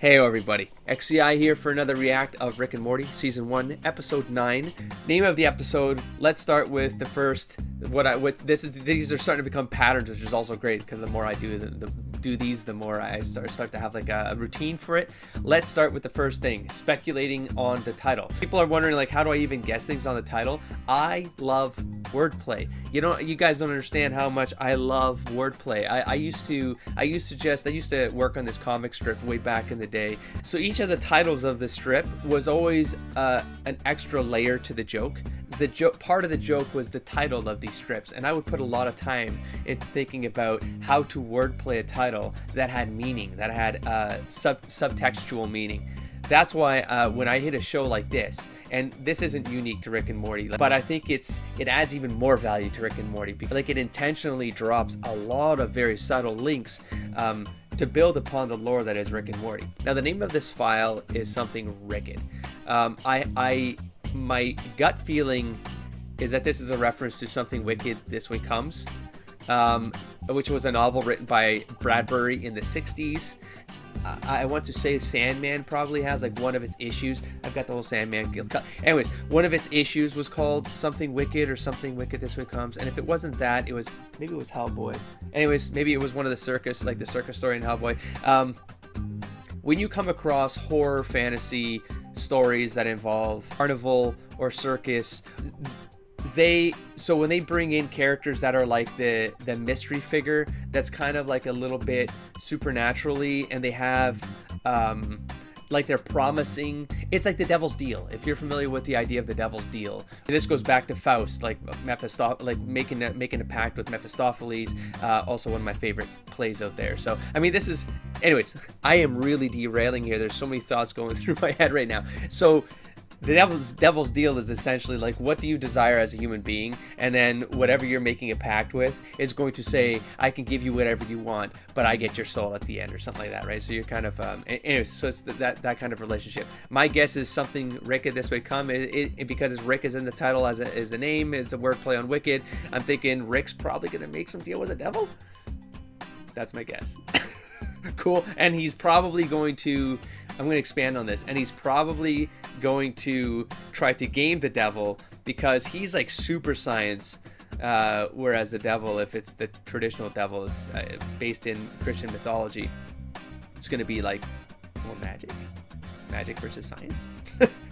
Hey everybody, XCI here for another react of Rick and Morty, Season 1, Episode 9. Name of the episode, let's start with the first, these are starting to become patterns, which is also great, because the more I do these, the more I start to have like a routine for it. Let's start with the first thing, speculating on the title. People are wondering like, how do I even guess things on the title? I love wordplay. You guys don't understand how much I love wordplay. I used to work on this comic strip way back in the day. So each of the titles of the strip was always an extra layer to the joke. Part of the joke was the title of these strips, and I would put a lot of time into thinking about how to wordplay a title that had meaning, that had subtextual meaning. That's why when I hit a show like this, and this isn't unique to Rick and Morty, but I think it adds even more value to Rick and Morty because like it intentionally drops a lot of very subtle links to build upon the lore that is Rick and Morty. Now the name of this file is Something Wicked. My gut feeling is that this is a reference to Something Wicked This Way Comes, which was a novel written by Bradbury in the 60s. I want to say Sandman probably has like one of its issues. I've got the whole Sandman guild. Anyways, one of its issues was called Something Wicked or Something Wicked This Way Comes. And if it wasn't that, maybe it was Hellboy. Anyways, maybe it was one of the circus, like the circus story in Hellboy. When you come across horror fantasy stories that involve carnival or circus, so when they bring in characters that are like the mystery figure that's kind of like a little bit supernaturally, and they have like they're promising, it's like the devil's deal. If you're familiar with the idea of the devil's deal, this goes back to Faust, like making a pact with Mephistopheles, also one of my favorite plays out there. So I mean, anyways, I am really derailing here. There's so many thoughts going through my head right now. So the devil's deal is essentially like, what do you desire as a human being? And then whatever you're making a pact with is going to say, I can give you whatever you want, but I get your soul at the end, or something like that, right? So you're kind of, anyways, so it's that kind of relationship. My guess is Something Wicked This Way Come, because Rick is in the title as the name, is a wordplay on Wicked. I'm thinking Rick's probably going to make some deal with the devil. That's my guess. Cool. And he's probably going to, I'm going to expand on this, and he's probably going to try to game the devil because he's like super science, whereas the devil, if it's the traditional devil, it's based in Christian mythology, it's going to be like more magic versus science.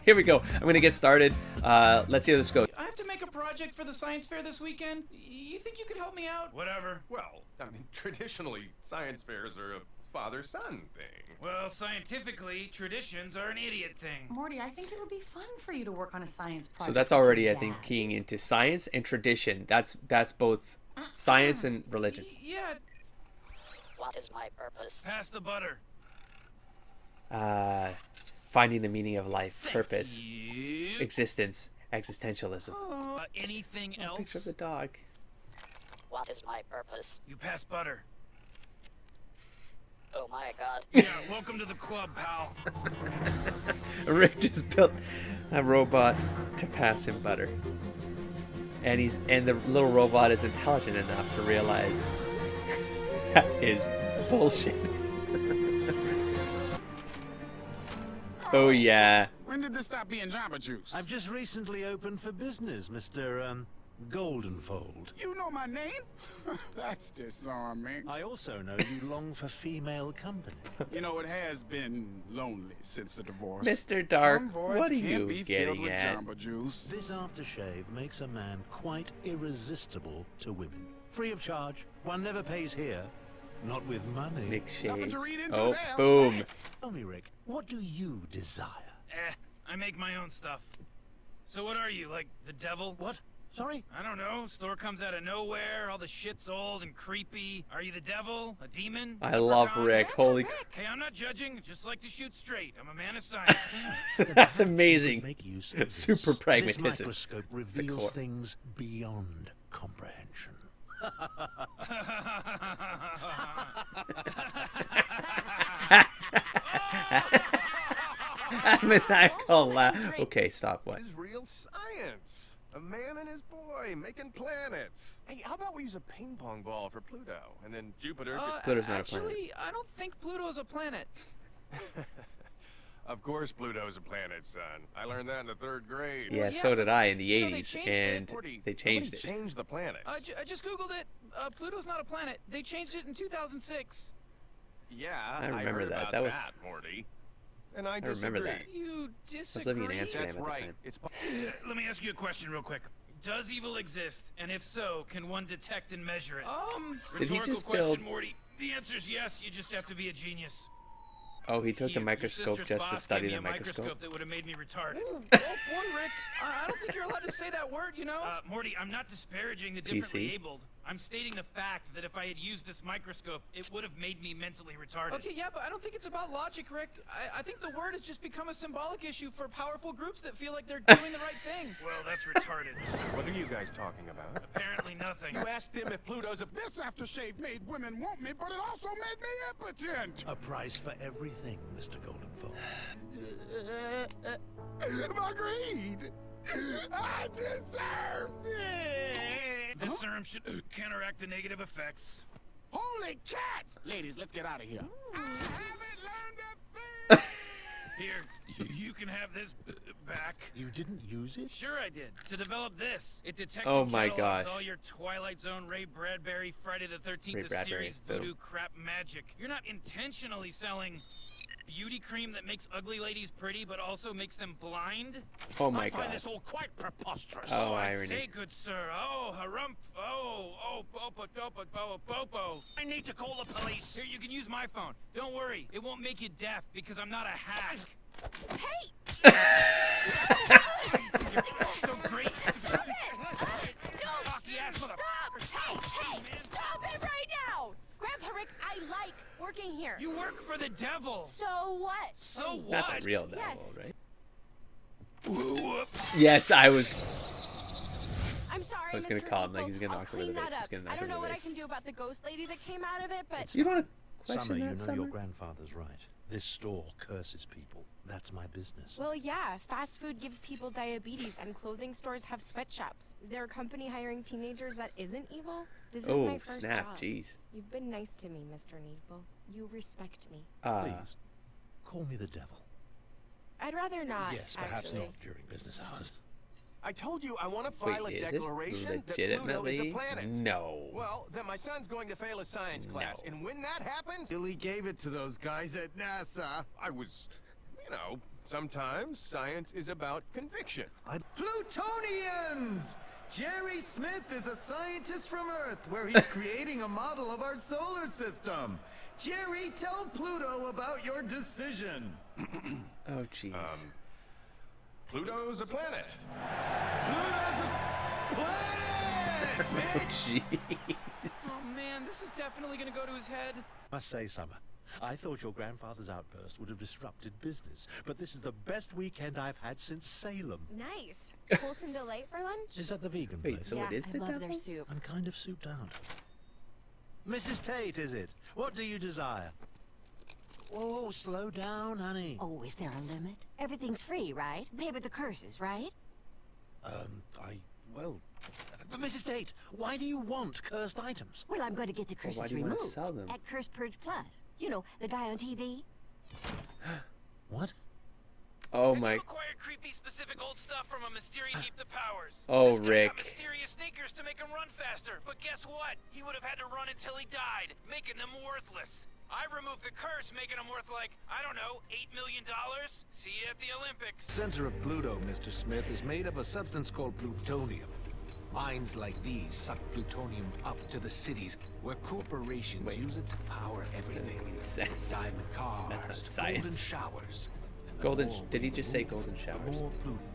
Here we go. I'm going to get started. Let's see how this goes. I have to make a project for the science fair this weekend. You think you could help me out? Whatever. Well, I mean, traditionally, science fairs are a father-son thing. Well, scientifically, traditions are an idiot thing. Morty, I think it would be fun for you to work on a science project. So that's already, I think, keying into science and tradition. That's both science and religion. Yeah. What is my purpose? Pass the butter. Finding the meaning of life, Thank purpose, you. existence, existentialism. Anything else? Picture of the dog. What is my purpose? You pass butter. Oh my god. Yeah, welcome to the club, pal. Rick just built a robot to pass him butter, and the little robot is intelligent enough to realize that is bullshit. Oh yeah. When did this stop being Jamba Juice? I've just recently opened for business, Mr. Goldenfold. You know my name? That's disarming. I also know you long for female company. You know, it has been lonely since the divorce. Mr. Dark, Some voids what are can't you be getting filled with at? Jamba Juice. This aftershave makes a man quite irresistible to women. Free of charge. One never pays here. Not with money. Nick Nothing Shades. to read into Oh, there. boom. Tell me, Rick, what do you desire? I make my own stuff. So what are you, like the devil? What? Sorry? I don't know. Store comes out of nowhere. All the shit's old and creepy. Are you the devil? A demon? I love Leprechaun? Rick. Holy. Hey, I'm not judging. Just like to shoot straight. I'm a man of science. That's amazing. Make use of this. Super pragmatism. This microscope reveals core. things beyond comprehension. Maniacal laugh. Okay, stop. What? This is real science. A man and his boy making planets. Hey, how about we use a ping pong ball for Pluto, and then Jupiter could... Pluto's not a planet. Actually, I don't think Pluto's a planet. Of course Pluto's a planet, son. I learned that in the 3rd grade. Yeah, yeah, so did I in the you know, they 80s, changed it. and Morty, they changed nobody it. changed the planets. I just googled it. Pluto's not a planet. They changed it in 2006. Yeah, I remember heard that. about that was Morty. And I remember disagree. that. You I was living in disagree? Amsterdam That's at the right. time. It's Let me ask you a question real quick. Does evil exist? And if so, can one detect and measure it? Did he Rhetorical just question, build- Morty. The answer's yes. You just have to be a genius. Oh, he took the Your microscope sister's just to boss study gave me the a microscope. that would have made me retarded. Oh boy, Rick. I don't think you're allowed to say that word, you know? Morty, I'm not disparaging the differently PC? abled. I'm stating the fact that if I had used this microscope, it would have made me mentally retarded. Okay, yeah, but I don't think it's about logic, Rick. I think the word has just become a symbolic issue for powerful groups that feel like they're doing the right thing. Well, that's retarded. What are you guys talking about? Apparently nothing. You asked him if Pluto's a... This aftershave made women want me, but it also made me impotent. A price for everything, Mr. Goldenfold. Agreed. I deserve it. This serum should counteract the negative effects. Holy cats! Ladies, let's get out of here. I haven't learned a thing. Here, you can have this back. You didn't use it? Sure I did. To develop this, it detects Oh and my catalogs gosh. all your Twilight Zone, Ray Bradbury, Friday the 13th, Ray the Bradbury, series boom. voodoo crap magic. You're not intentionally selling beauty cream that makes ugly ladies pretty but also makes them blind? Oh my I find god. this all quite preposterous. Oh, I irony. say, good sir. Oh, harumph. Oh, bopo, dopo, bopo. I need to call the police. Here, you can use my phone. Don't worry, it won't make you deaf because I'm not a hack. Hey! You're so great. No! Cocky ass mother. Stop! Hey! Stop it right now! Grandpa Rick, I like working here. You work for the devil. So what? So what? Not the real devil, Yes. right? Whoops. Yes, I was. I'm sorry, I was gonna Mr. call him, like, Needful. he's gonna I'll knock over the clean that vase. He's up. gonna knock I don't over know the what I vase. can do about the ghost lady that came out of it, but You don't want to question Summer, you that, know Summer? your grandfather's right. This store curses people. That's my business. Well, yeah, fast food gives people diabetes and clothing stores have sweatshops. Is there a company hiring teenagers that isn't evil? This is my Oh, first snap, job. jeez. You've been nice to me, Mr. Needful. You respect me. Please, call me the devil. I'd rather not, Yes, perhaps actually. not during business hours. I told you I want to Wait, file a is it declaration that Pluto is a legitimately? planet. No. Well, then my son's going to fail a science class, No. and when that happens, Billy gave it to those guys at NASA. I was, you know, sometimes science is about conviction. Plutonians! Jerry Smith is a scientist from Earth, where he's creating a model of our solar system. Jerry, tell Pluto about your decision. Oh, jeez. Pluto's a planet. Pluto's a planet, bitch! Jeez. Oh man, this is definitely gonna go to his head. Must say, Summer, I thought your grandfather's outburst would have disrupted business, but this is the best weekend I've had since Salem. Nice. Wholesome delight for lunch? Is that the vegan Wait, place? so it yeah, is I the love devil? their soup. I'm kind of souped out. Mrs. Tate, is it? What do you desire? Whoa, slow down, honey. Oh, is there a limit? Everything's free, right? Pay with the curses, right? But Mrs. Tate, why do you want cursed items? Well, I'm going to get the curses why do you wanna removed. sell them? At Curse Purge Plus. You know, the guy on TV? What? Oh And my. you acquire creepy specific old stuff from a Mystery Deep the Powers. Oh, This guy Rick. got mysterious sneakers to make him run faster, but guess what? He would have had to run until he died, making them worthless. I removed the curse, making them worth like, I don't know, $8 million. See you at the Olympics. Center of Pluto, Mr. Smith, is made of a substance called plutonium. Mines like these suck plutonium up to the cities where corporations use it to power everything. sense. Diamond cars, That's not golden science. showers. And the Golden. more Did he we just say remove, golden the showers? more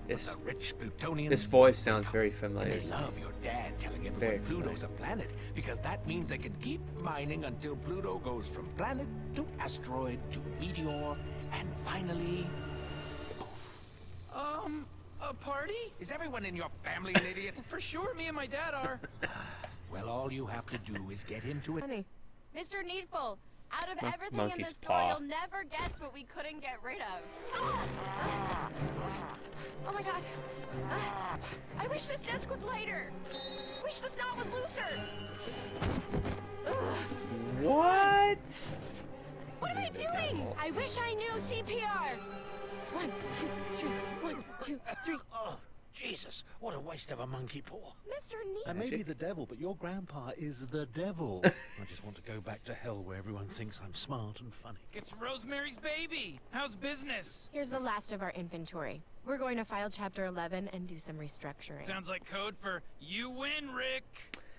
This- the rich plutonium. This voice sounds very And familiar. they love your dad telling everyone Very Pluto's a planet because that means they can keep mining until Pluto goes from planet to asteroid to meteor and finally. A party? Is everyone in your family an idiot? For sure, me and my dad are. Well, all you have to do is get him to it. Honey. Mr. Needful, out of everything in monkey's this story, paw. you'll never guess what we couldn't get rid of. Oh my god. I wish this desk was lighter. Wish this knot was looser. What? What am I doing? I wish I knew CPR. 1, 2, 3. 1, 2, 3. Oh, Jesus, what a waste of a monkey paw. Mr. Neat. I may be the devil, but your grandpa is the devil. I just want to go back to hell where everyone thinks I'm smart and funny. It's Rosemary's Baby. How's business? Here's the last of our inventory. We're going to file Chapter 11 and do some restructuring. Sounds like code for you win, Rick.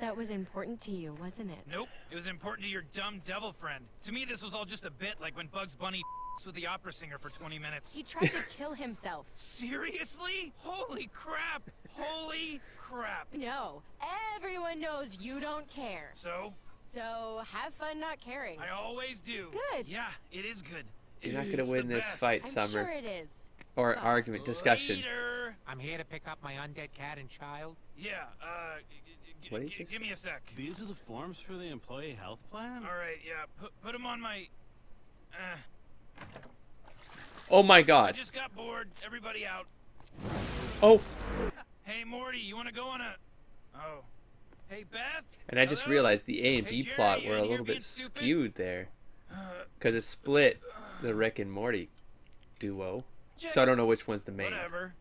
That was important to you, wasn't it? Nope, it was important to your dumb devil friend. To me, this was all just a bit, like when Bugs Bunny with the opera singer for 20 minutes. He tried to kill himself. Seriously? Holy crap! Holy crap! No, everyone knows you don't care. So have fun not caring. I always do. Good. Yeah, it is good. You're not gonna It's win the this best. fight, I'm Summer. sure it is. Or argument, discussion. Later. I'm here to pick up my undead cat and child. Yeah, What did you just give me a sec. These are the forms for the employee health plan? Alright, yeah, put them on my... Oh my I god. just got bored. Everybody out. Oh, Hey, Morty, you want to go on a... Oh. Hey, Beth? and I just Hello? realized the A and Hey, B Jerry, plot you were a in here little being bit stupid? skewed there. Because it split the Rick and Morty duo. So I don't know which one's the main. Whatever.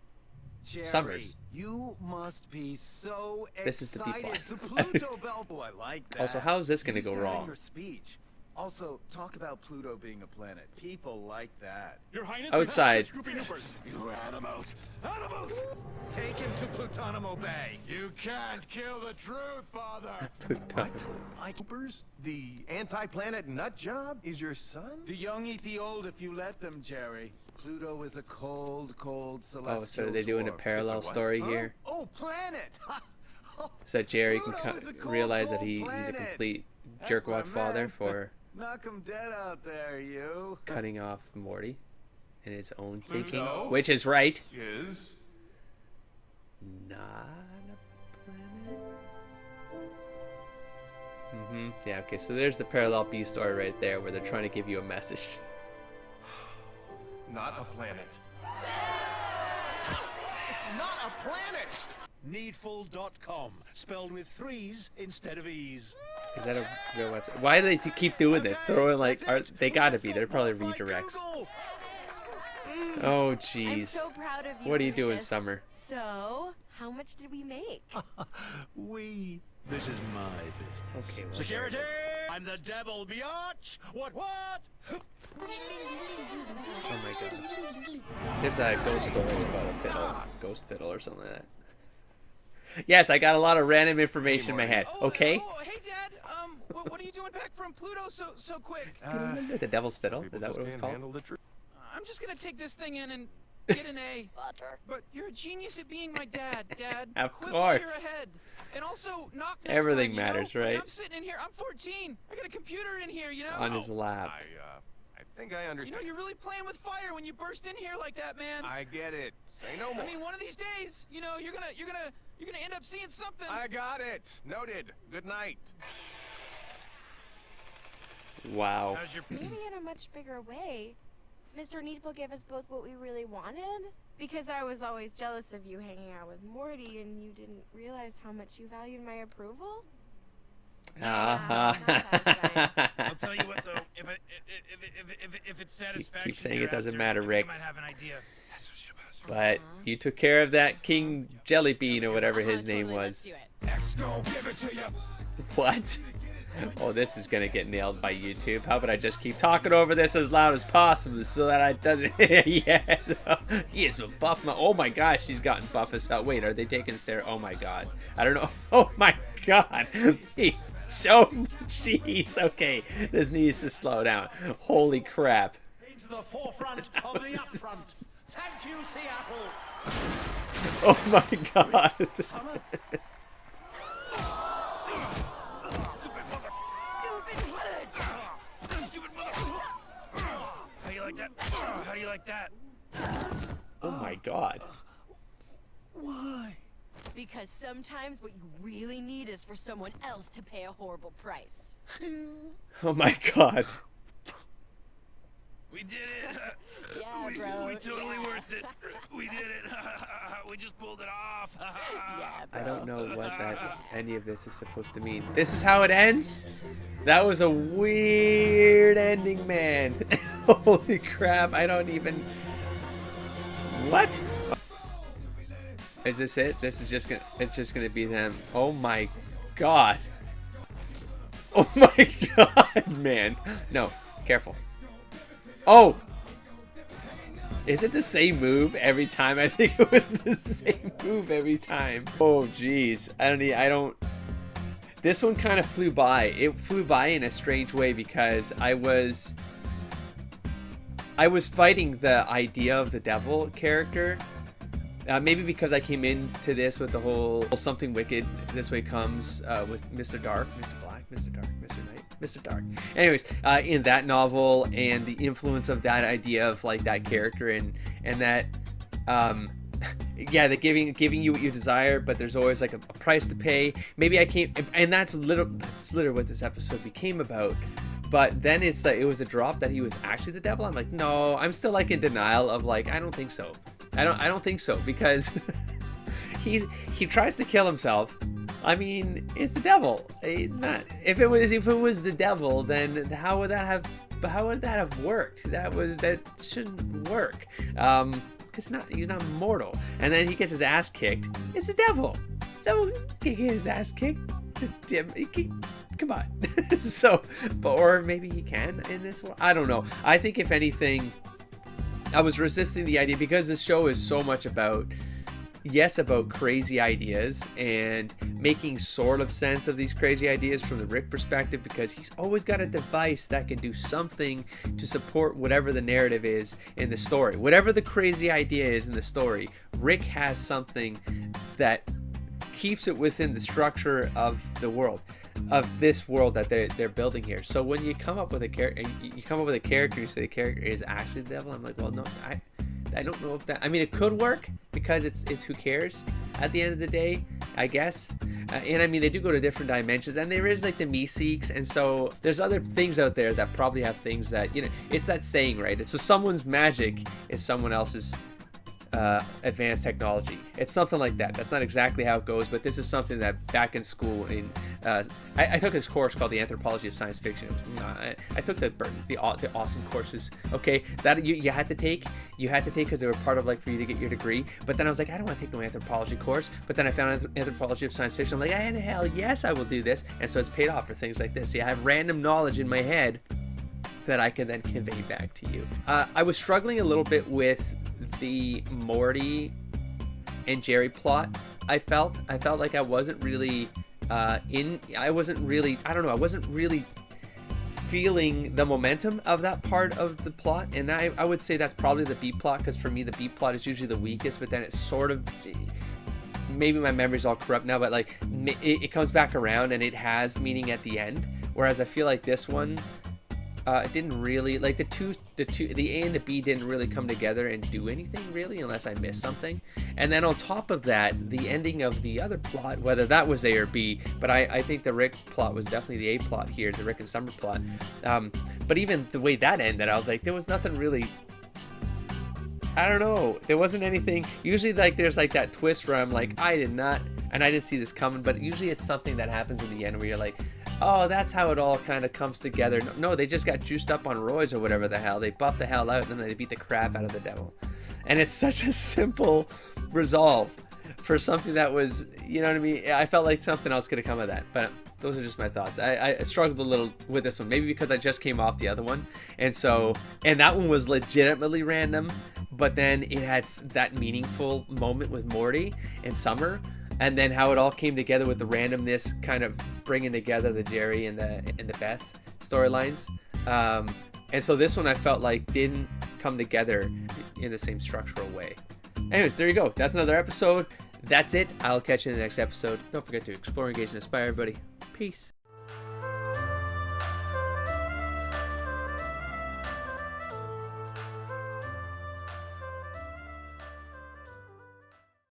Jerry, Summers. you must be so This is the B excited. plot. The Pluto Bell. Oh, I like that. Also, how is this gonna Use go that wrong? in your speech. Also, talk about Pluto being a planet. People like that. Your Highness, Outside. You animals! Animals! Take him to Plutonimo Bay. You can't kill the truth, Father! What? Coopers? The anti-planet nut job is your son? The young eat the old if you let them, Jerry. Pluto is a cold, cold celestial Oh, so are they doing a dwarf. parallel It's a what? story Huh? here? Oh, planet! So that Jerry can Pluto is a cold, realize that cold he's a planet. complete That's jerkwad what I father meant. for Knock him dead out there, you. cutting off Morty in his own Pluto thinking, which is right. Is... Not a planet. Yeah. Okay. So there's the parallel B story right there, where they're trying to give you a message. not a planet. It's not a planet! Needful.com, spelled with 3s instead of E's. Is that a real website? Why do they keep doing this? Throwing like, they gotta be. They're probably redirects. Oh I'm jeez. so proud of you. What are you doing, Lucius. Summer? So, how much did we make? This is my business. Okay. Well, Security! there it is. I'm the devil, biatch! What? Oh my god. There's a ghost story about a fiddle, ghost fiddle or something like that. Yes, I got a lot of random information in my head. Okay. Oh, hey, Dad. What are you doing back from Pluto so quick? The devil's fiddle. People Is that just what it was can't called? handle the truth. I'm just gonna take this thing in and get an A. Butter. But you're a genius at being my dad, Dad. Of Quit while you're course. ahead. And also, knock next Everything time, you know? matters, I mean, right? I'm sitting in here. I'm 14. I got a computer in here, you know? On his lap. I think I You know, understand. you're really playing with fire when you burst in here like that, man. I get it. Say no more. I mean, one of these days, you know, you're gonna end up seeing something. I got it. Noted. Good night. Wow. How's your... Maybe in a much bigger way. Mr. Needful gave us both what we really wanted. Because I was always jealous of you hanging out with Morty and you didn't realize how much you valued my approval. I'll tell you what, though. If it's satisfaction, Keep saying you're it doesn't after, matter, I think Rick. I might have an idea. But you took care of that King Jellybean or whatever his name Totally, let's was. do it. X gon' give it to you. What? Oh, this is gonna get nailed by YouTube. How about I just keep talking over this as loud as possible so that I doesn't. Yeah, he is a buff. Oh my gosh, he's gotten buff as hell. Wait, are they taking Sarah? Oh my god, I don't know. Oh my god, he's so. Jeez. Okay, this needs to slow down. Holy crap. Into the forefront of the upfront. Thank you, Seattle. Oh my god. How do you like that? How do you like that? Oh my god. Why? Because sometimes what you really need is for someone else to pay a horrible price. Oh my god. We did it. Yeah, bro. We totally yeah. worth it. We did it. We just pulled it off. Yeah, bro. I don't know what that any of this is supposed to mean. This is how it ends? That was a weird ending, man. Holy crap, I don't even... What? Is this it? This is just gonna, it's just gonna be them. Oh my god. Oh my god, man. No, careful. Oh! Is it the same move every time? I think it was the same move every time. Oh jeez. I don't this one kind of flew by. It flew by in a strange way because I was fighting the idea of the devil character. Maybe because I came into this with the whole something wicked this way comes with Mr. Dark, Mr. Black, Mr. Dark, Mr. Night, Mr. Dark. Anyways, in that novel and the influence of that idea of like that character and that yeah, the giving you what you desire, but there's always like a price to pay. Maybe I came, and that's literally what this episode became about. But then it was a drop that he was actually the devil. I'm like, no, I'm still like in denial of like, I don't think so. I don't think so, because he tries to kill himself. I mean, it's the devil. It's not. If it was the devil, then how would that have worked? That shouldn't work. He's not mortal. And then he gets his ass kicked. It's the devil. Devil can get his ass kicked. Come on. So, or maybe he can in this one. I don't know. I think if anything, I was resisting the idea because this show is so much about crazy ideas and making sort of sense of these crazy ideas from the Rick perspective, because he's always got a device that can do something to support whatever the narrative is in the story. Whatever the crazy idea is in the story, Rick has something that keeps it within the structure of the world, of this world that they're building here. So when you come up with a character, you say the character is actually the devil. I'm like, well, no, I don't know if that. I mean, it could work because it's who cares at the end of the day, I guess. And I mean, they do go to different dimensions, and there is like the Meeseeks, and so there's other things out there that probably have things that, you know, it's that saying, right? So someone's magic is someone else's advanced technology. It's something like that. That's not exactly how it goes, but this is something that back in school, I took this course called the Anthropology of Science Fiction. It was, I took the awesome courses, okay, that you had to take because they were part of like for you to get your degree. But then I was like, I don't want to take no anthropology course. But then I found Anthropology of Science Fiction. I'm like, hell yes, I will do this. And so it's paid off for things like this. See, I have random knowledge in my head that I can then convey back to you. I was struggling a little bit with the Morty and Jerry plot. I felt like I wasn't really I wasn't really feeling the momentum of that part of the plot, and I would say that's probably the B plot, because for me the B plot is usually the weakest, but then it's sort of, maybe my memory's all corrupt now, but like it comes back around and it has meaning at the end, whereas I feel like this one it didn't really, like the A and the B didn't really come together and do anything really, unless I missed something. And then on top of that, the ending of the other plot, whether that was A or B, but I think the Rick plot was definitely the A plot here, the Rick and Summer plot. But even the way that ended, I was like, there was nothing really, I don't know, there wasn't anything. Usually like there's like that twist where I'm like, I didn't see this coming, but usually it's something that happens in the end where you're like, oh, that's how it all kind of comes together. No, they just got juiced up on roids or whatever the hell. They buffed the hell out and then they beat the crap out of the devil. And it's such a simple resolve for something that was, you know what I mean? I felt like something else could have come of that. But those are just my thoughts. I struggled a little with this one, maybe because I just came off the other one. And that one was legitimately random, but then it had that meaningful moment with Morty and Summer. And then how it all came together with the randomness, kind of bringing together the Jerry and the Beth storylines. And so this one I felt like didn't come together in the same structural way. Anyways, there you go. That's another episode. That's it. I'll catch you in the next episode. Don't forget to explore, engage, and inspire everybody. Peace.